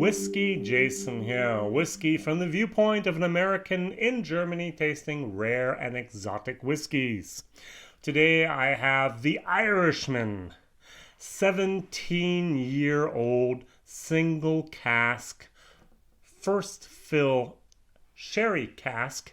WhiskyJason here. Whiskey from the viewpoint of an American in Germany tasting rare and exotic whiskeys. Today I have the Irishman 17-year-old single cask first fill sherry cask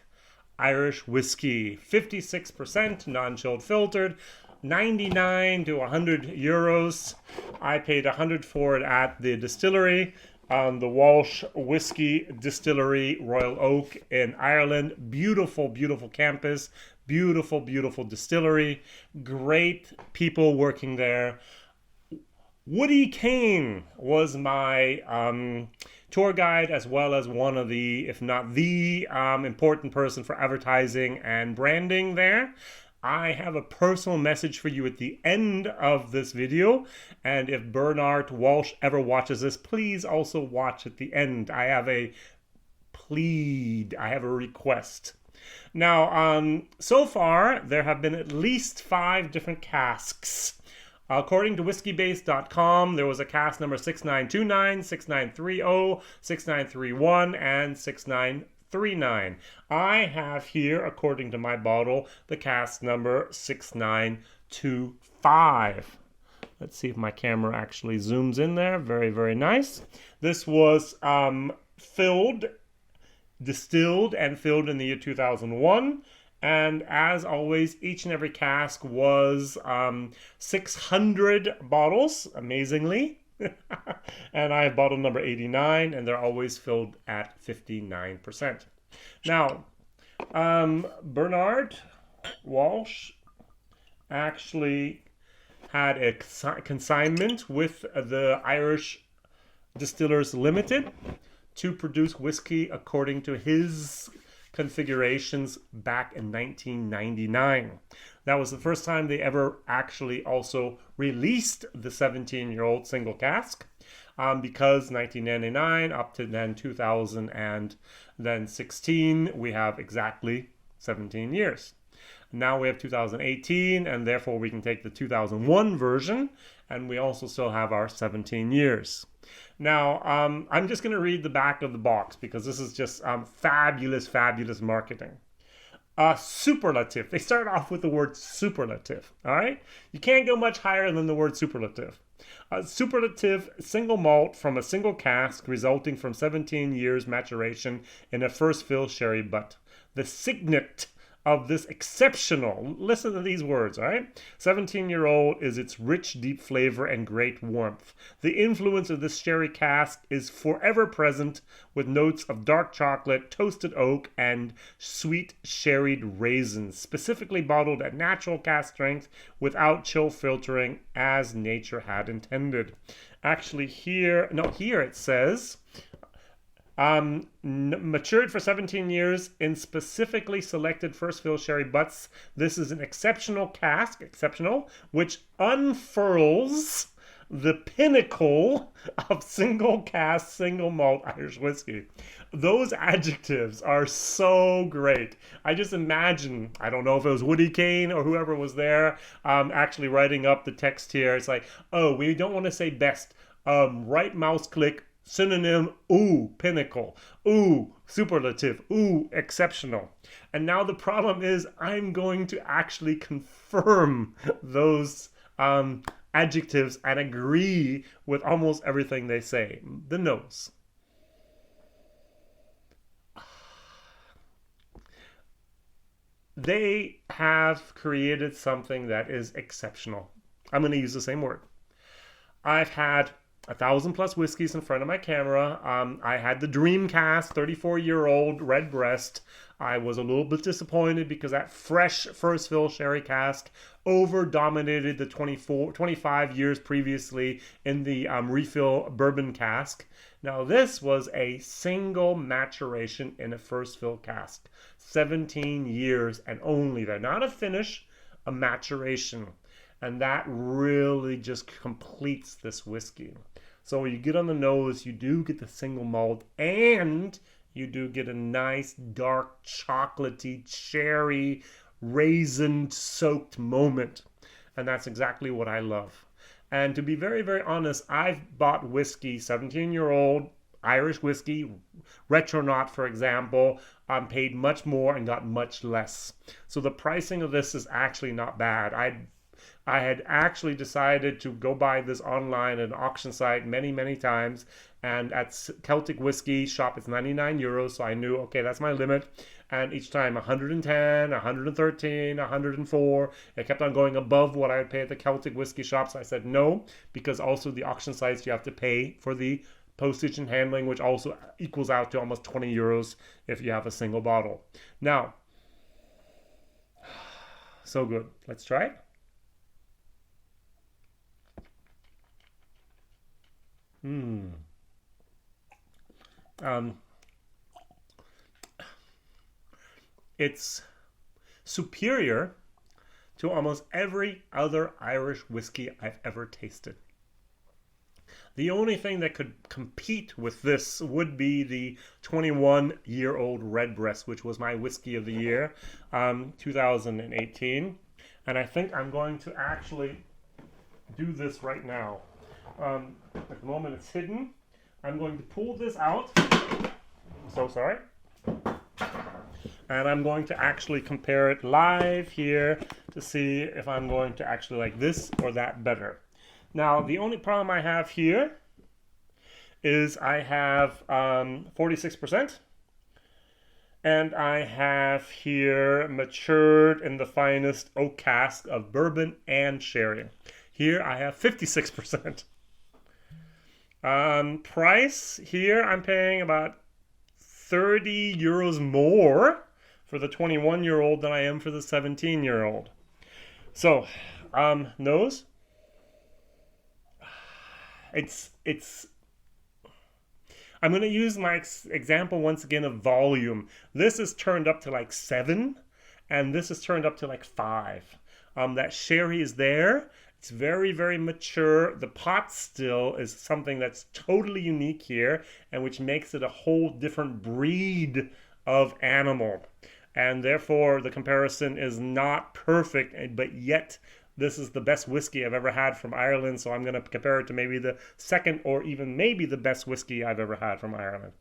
Irish whiskey. 56% non-chilled filtered. 99 to 100 euros. I paid 100 for it at the distillery, the Walsh Whiskey Distillery, Royal Oak in Ireland. Beautiful, beautiful campus. Beautiful, beautiful distillery. Great people working there. Woody Kane was my tour guide, as well as one of the, if not the important person for advertising and branding there. I have a personal message for you at the end of this video, and if Bernard Walsh ever watches this, please also watch at the end. I have a request. Now, so far, there have been at least 5 different casks. According to whiskybase.com, there was a cask number 6929, 6930, 6931, and 6939. I have here, according to my bottle, the cask number 6925. Let's see if my camera actually zooms in there. Very, very nice. This was distilled and filled in the year 2001. And as always, each and every cask was 600 bottles, amazingly. And I have bottle number 89, and they're always filled at 59%. Now, Bernard Walsh actually had a consignment with the Irish Distillers Limited to produce whiskey according to his configurations back in 1999. That was the first time they ever actually also released the 17-year-old single cask, because 1999 up to then 2000 and then 16, we have exactly 17 years. Now we have 2018, and therefore we can take the 2001 version, and we also still have our 17 years. Now, I'm just going to read the back of the box because this is just fabulous, fabulous marketing. Superlative. They start off with the word superlative, all right? You can't go much higher than the word superlative. Superlative single malt from a single cask resulting from 17 years maturation in a first fill sherry butt. The signet of this exceptional, listen to these words, all right? 17-year-old is its rich, deep flavor and great warmth. The influence of this sherry cask is forever present with notes of dark chocolate, toasted oak, and sweet sherried raisins, specifically bottled at natural cask strength without chill filtering as nature had intended. Actually here it says, matured for 17 years in specifically selected first fill sherry butts. This is an exceptional cask, which unfurls the pinnacle of single cask, single malt Irish whiskey. Those adjectives are so great. I just imagine, I don't know if it was Woody Kane or whoever was there, actually writing up the text here. It's like, oh, we don't want to say best. Right mouse click, synonym, ooh, pinnacle, ooh, superlative, ooh, exceptional. And now the problem is I'm going to actually confirm those adjectives and agree with almost everything they say. The nose. They have created something that is exceptional. I'm going to use the same word. I've had 1,000+ whiskeys in front of my camera. I had the Dream Cask, 34-year-old red breast. I was a little bit disappointed because that fresh first fill sherry cask over-dominated the 25 years previously in the refill bourbon cask. Now this was a single maturation in a first fill cask. 17 years and only there. Not a finish, a maturation. And that really just completes this whiskey. So when you get on the nose, you do get the single malt, and you do get a nice dark chocolatey cherry raisin soaked moment. And that's exactly what I love. And to be very, very honest, I've bought whiskey, 17-year-old Irish whiskey, Retronaut, for example, paid much more and got much less. So the pricing of this is actually not bad. I had actually decided to go buy this online at an auction site many times, and at Celtic Whiskey shop it's 99 euros, so I knew, okay, that's my limit. And each time 110, 113, 104, it kept on going above what I would pay at the Celtic Whiskey shop. So I said no, because also the auction sites you have to pay for the postage and handling, which also equals out to almost 20 euros if you have a single bottle. Now, so good. Let's try it. It's superior to almost every other Irish whiskey I've ever tasted. The only thing that could compete with this would be the 21-year-old Redbreast, which was my whiskey of the year, 2018. And I think I'm going to actually do this right now. At the moment it's hidden. I'm going to pull this out. So sorry. And I'm going to actually compare it live here to see if I'm going to actually like this or that better. Now, the only problem I have here is I have 46%. And I have here matured in the finest oak cask of bourbon and sherry. Here I have 56%. Price, here I'm paying about 30 euros more for the 21-year-old than I am for the 17-year-old. So, nose. I'm going to use my example once again of volume. This is turned up to like 7, and this is turned up to like 5. That sherry is there. It's very mature. The pot still is something that's totally unique here, and which makes it a whole different breed of animal. And therefore, the comparison is not perfect, but yet this is the best whiskey I've ever had from Ireland, so I'm going to compare it to maybe the second or even maybe the best whiskey I've ever had from Ireland.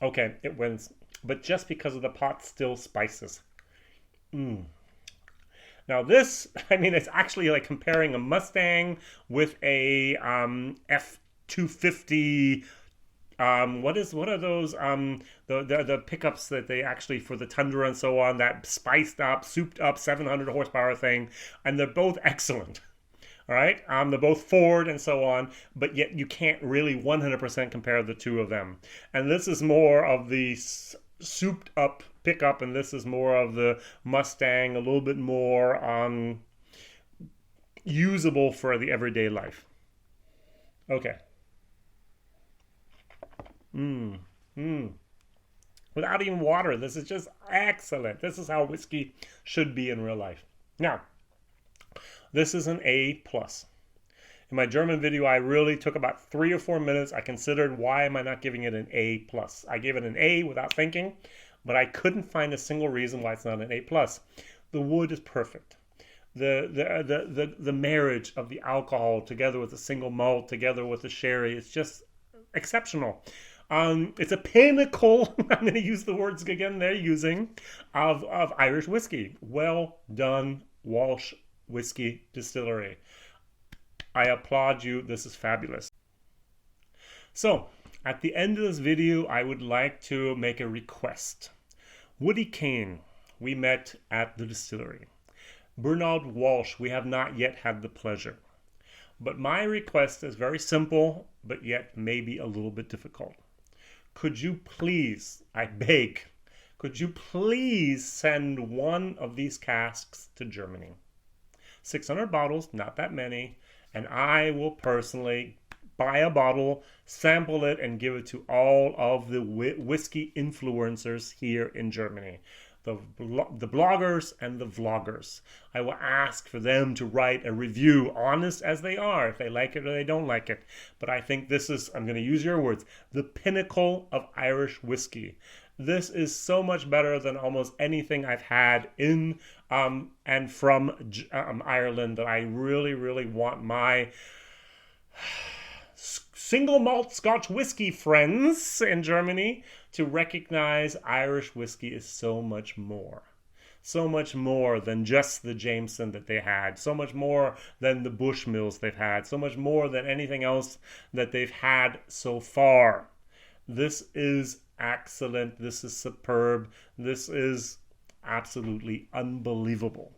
Okay, it wins, but just because of the pot still spices. Now this, I mean, it's actually like comparing a Mustang with a F-250. What are those? The pickups that they actually for the Tundra and so on, that spiced up, souped up 700 horsepower thing, and they're both excellent. All right, they're both Ford and so on, but yet you can't really 100% compare the two of them. And this is more of the souped up pickup, and this is more of the Mustang, a little bit more usable for the everyday life. Okay. Without even water, this is just excellent. This is how whiskey should be in real life. Now, this is an A+. In my German video, I really took about 3 or 4 minutes. I considered, why am I not giving it an A+? I gave it an A without thinking, but I couldn't find a single reason why it's not an A+. The wood is perfect. The marriage of the alcohol together with the single malt, together with the sherry, it's just exceptional. It's a pinnacle, I'm going to use the words again they're using, of Irish whiskey. Well done, Walsh Whiskey Distillery. I applaud you. This is fabulous. So, at the end of this video, I would like to make a request. Woody Kane, we met at the distillery. Bernard Walsh, we have not yet had the pleasure. But my request is very simple, but yet maybe a little bit difficult. Could you please, I beg, could you please send one of these casks to Germany? 600 bottles, not that many, and I will personally buy a bottle, sample it, and give it to all of the whiskey influencers here in Germany. The bloggers and the vloggers. I will ask for them to write a review, honest as they are, if they like it or they don't like it. But I think this is, I'm going to use your words, the pinnacle of Irish whiskey. This is so much better than almost anything I've had in and from Ireland, that I really, really want my single malt Scotch whiskey friends in Germany to recognize Irish whiskey is so much more. So much more than just the Jameson that they had. So much more than the Bushmills they've had. So much more than anything else that they've had so far. This is excellent. This is superb. This is absolutely unbelievable.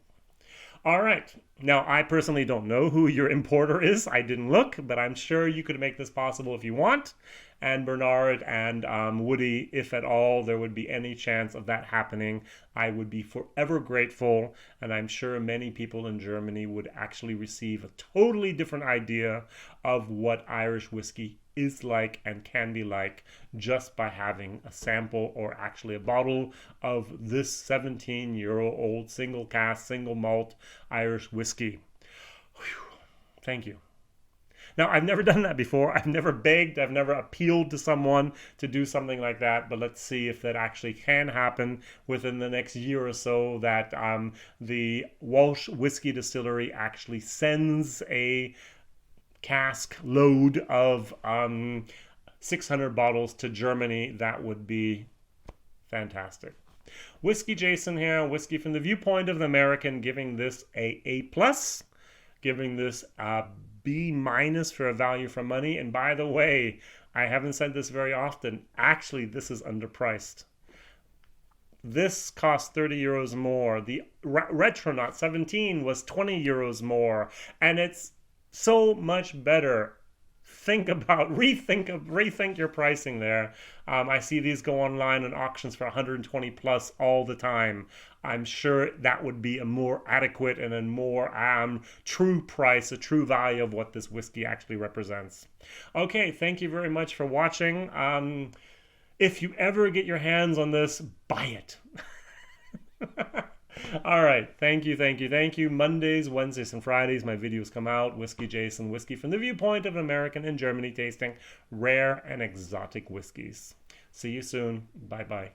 All right. Now, I personally don't know who your importer is. I didn't look, but I'm sure you could make this possible if you want. And Bernard and Woody, if at all there would be any chance of that happening, I would be forever grateful. And I'm sure many people in Germany would actually receive a totally different idea of what Irish whiskey is like and can be like just by having a sample, or actually a bottle, of this 17-year-old single cask, single malt Irish whiskey. Whew. Thank you. Now, I've never done that before. I've never begged, I've never appealed to someone to do something like that, but let's see if that actually can happen within the next year or so, that the Walsh Whiskey Distillery actually sends a cask load of 600 bottles to Germany. That would be fantastic. WhiskyJason here, whiskey from the viewpoint of the American, giving this a A+, giving this a B- for a value for money. And by the way, I haven't said this very often, actually this is underpriced. This cost 30 euros more. The Retronaut 17 was 20 euros more, and it's so much better. Rethink your pricing there. I see these go online on auctions for 120 plus all the time. I'm sure that would be a more adequate and a more true price, a true value of what this whiskey actually represents. Okay, thank you very much for watching. If you ever get your hands on this, buy it. All right. Thank you. Mondays, Wednesdays, and Fridays, my videos come out. WhiskyJason, whiskey from the viewpoint of American and Germany, tasting rare and exotic whiskeys. See you soon. Bye-bye.